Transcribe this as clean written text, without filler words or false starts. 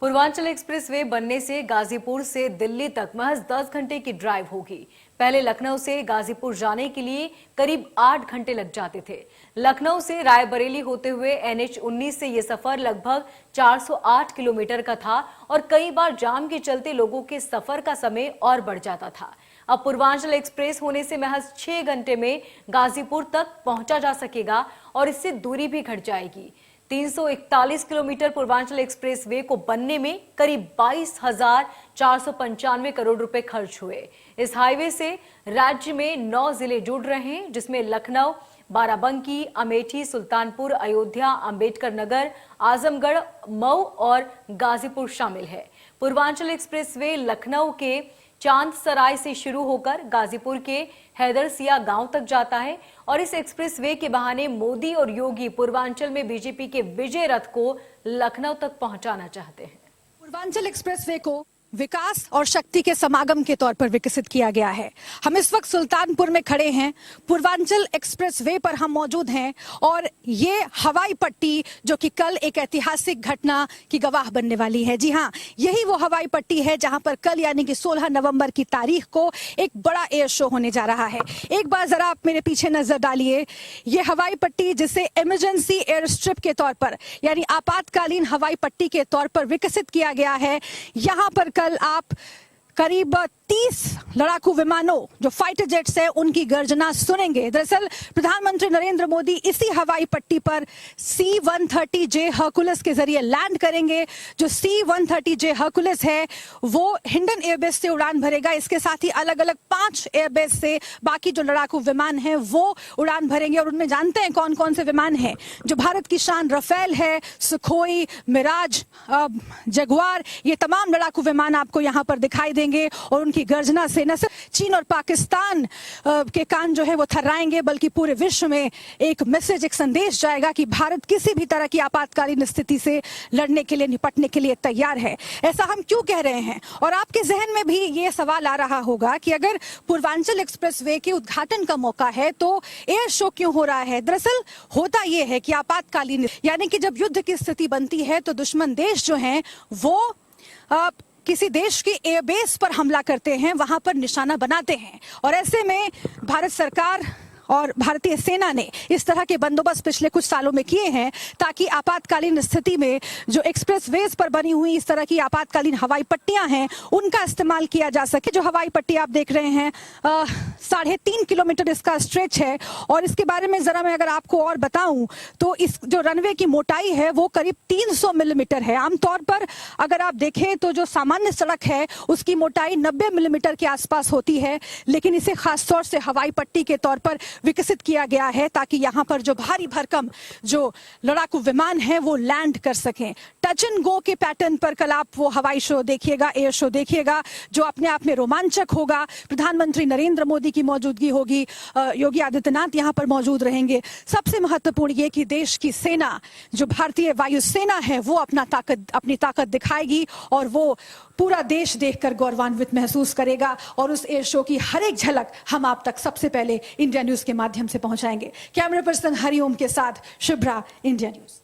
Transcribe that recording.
Purvanchal expressway बनने से गाजीपुर से दिल्ली तक महज 10 घंटे की ड्राइव होगी। पहले लखनऊ से गाजीपुर जाने के लिए करीब 8 घंटे लग जाते थे। लखनऊ से रायबरेली होते हुए NH-19 से ये सफर लगभग 408 किलोमीटर का था और कई बार जाम के चलते लोगों के सफर का समय और बढ़ जाता था। अब पूर्वांचल एक्सप्रेस होने से महज 6 घंटे में गाजीपुर तक पहुंचा जा सकेगा और इससे दूरी भी घट जाएगी। 341 किलोमीटर पूर्वांचल एक्सप्रेसवे को बनने में करीब 22,495 करोड़ रुपए खर्च हुए। इस हाईवे से राज्य में 9 जिले जुड़ रहे हैं, जिसमें लखनऊ, बाराबंकी, अमेठी, सुल्तानपुर, अयोध्या, अंबेडकर नगर, आजमगढ़, मऊ और गाजीपुर शामिल है। पूर्वांचल एक्सप्रेसवे लखनऊ के चांदसराय से शुरू होकर गाजीपुर के हैदरसिया गांव तक जाता है और इस एक्सप्रेसवे के बहाने मोदी और योगी पूर्वांचल में बीजेपी के विजय रथ को लखनऊ तक पहुंचाना चाहते हैं। पूर्वांचल एक्सप्रेसवे को विकास और शक्ति के समागम के तौर पर विकसित किया गया है। हम इस वक्त सुल्तानपुर में खड़े हैं। पूर्वांचल एक्सप्रेसवे पर हम मौजूद हैं और ये हवाई पट्टी जो कि कल एक ऐतिहासिक घटना की गवाह बनने वाली है। जी हाँ, यही वो हवाई पट्टी है जहां पर कल यानी कि 16 नवंबर की तारीख को एक बड़ा एयर शो होने जा रहा है। एक बार जरा आप मेरे पीछे नजर डालिए। ये हवाई पट्टी जिसे इमरजेंसी एयर स्ट्रिप के तौर पर यानी आपातकालीन हवाई पट्टी के तौर पर विकसित किया गया है। यहाँ पर कल आप करीब 30 लड़ाकू विमानों जो फाइटर जेट्स है उनकी गर्जना सुनेंगे। दरअसल प्रधानमंत्री नरेंद्र मोदी इसी हवाई पट्टी पर C-130J हर्कुलस के जरिए लैंड करेंगे। जो C-130J हर्कुलस है वो हिंडन एयरबेस से उड़ान भरेगा। इसके साथ ही अलग अलग 5 एयरबेस से बाकी जो लड़ाकू विमान हैं वो उड़ान भरेंगे और उनमें जानते हैं कौन कौन से विमान हैं। जो भारत की शान रफेल है, सुखोई, मिराज, जगुआर, ये तमाम लड़ाकू विमान आपको यहाँ पर दिखाई देंगे और उनकी गर्जना से न सिर्फ चीन और पाकिस्तान के कान जो है वो थर्राएंगे बल्कि पूरे विश्व में एक मैसेज, एक संदेश जाएगा कि भारत किसी भी तरह की आपातकालीन स्थिति से लड़ने के लिए, निपटने के लिए तैयार है। ऐसा हम क्यों कह रहे हैं? और आपके जहन में भी ये सवाल आ रहा होगा कि अगर पूर्वांचल एक्सप्रेसवे के उद्घाटन का मौका है तो एयर शो क्यों हो रहा है? दरअसल होता यह है कि आपातकालीन यानी कि जब युद्ध की स्थिति बनती है तो दुश्मन देश जो हैं वो किसी देश के एयरबेस पर हमला करते हैं, वहां पर निशाना बनाते हैं और ऐसे में भारत सरकार और भारतीय सेना ने इस तरह के बंदोबस्त पिछले कुछ सालों में किए हैं ताकि आपातकालीन स्थिति में जो एक्सप्रेसवेज पर बनी हुई इस तरह की आपातकालीन हवाई पट्टियां हैं उनका इस्तेमाल किया जा सके। जो हवाई पट्टी आप देख रहे हैं 3.5 किलोमीटर इसका स्ट्रेच है और इसके बारे में जरा मैं अगर आपको और बताऊं तो इस जो रनवे की मोटाई है वो करीब 300 मिलीमीटर है। आमतौर पर अगर आप देखें तो जो सामान्य सड़क है उसकी मोटाई 90 मिलीमीटर के आसपास होती है, लेकिन इसे खासतौर से हवाई पट्टी के तौर पर विकसित किया गया है ताकि यहां पर जो भारी भरकम जो लड़ाकू विमान है वो लैंड कर सकें। टच एंड गो के पैटर्न पर कल आप वो हवाई शो देखिएगा, एयर शो देखिएगा जो अपने आप में रोमांचक होगा। प्रधानमंत्री नरेंद्र मोदी की मौजूदगी होगी, योगी आदित्यनाथ यहां पर मौजूद रहेंगे। सबसे महत्वपूर्ण ये कि देश की सेना जो भारतीय वायुसेना है वो अपनी ताकत दिखाएगी और वो पूरा देश देखकर गौरवान्वित महसूस करेगा और उस एयर शो की हर एक झलक हम आप तक सबसे पहले इंडिया न्यूज के माध्यम से पहुंचाएंगे। कैमरा पर्सन हरिओम के साथ शुभ्रा, इंडिया न्यूज।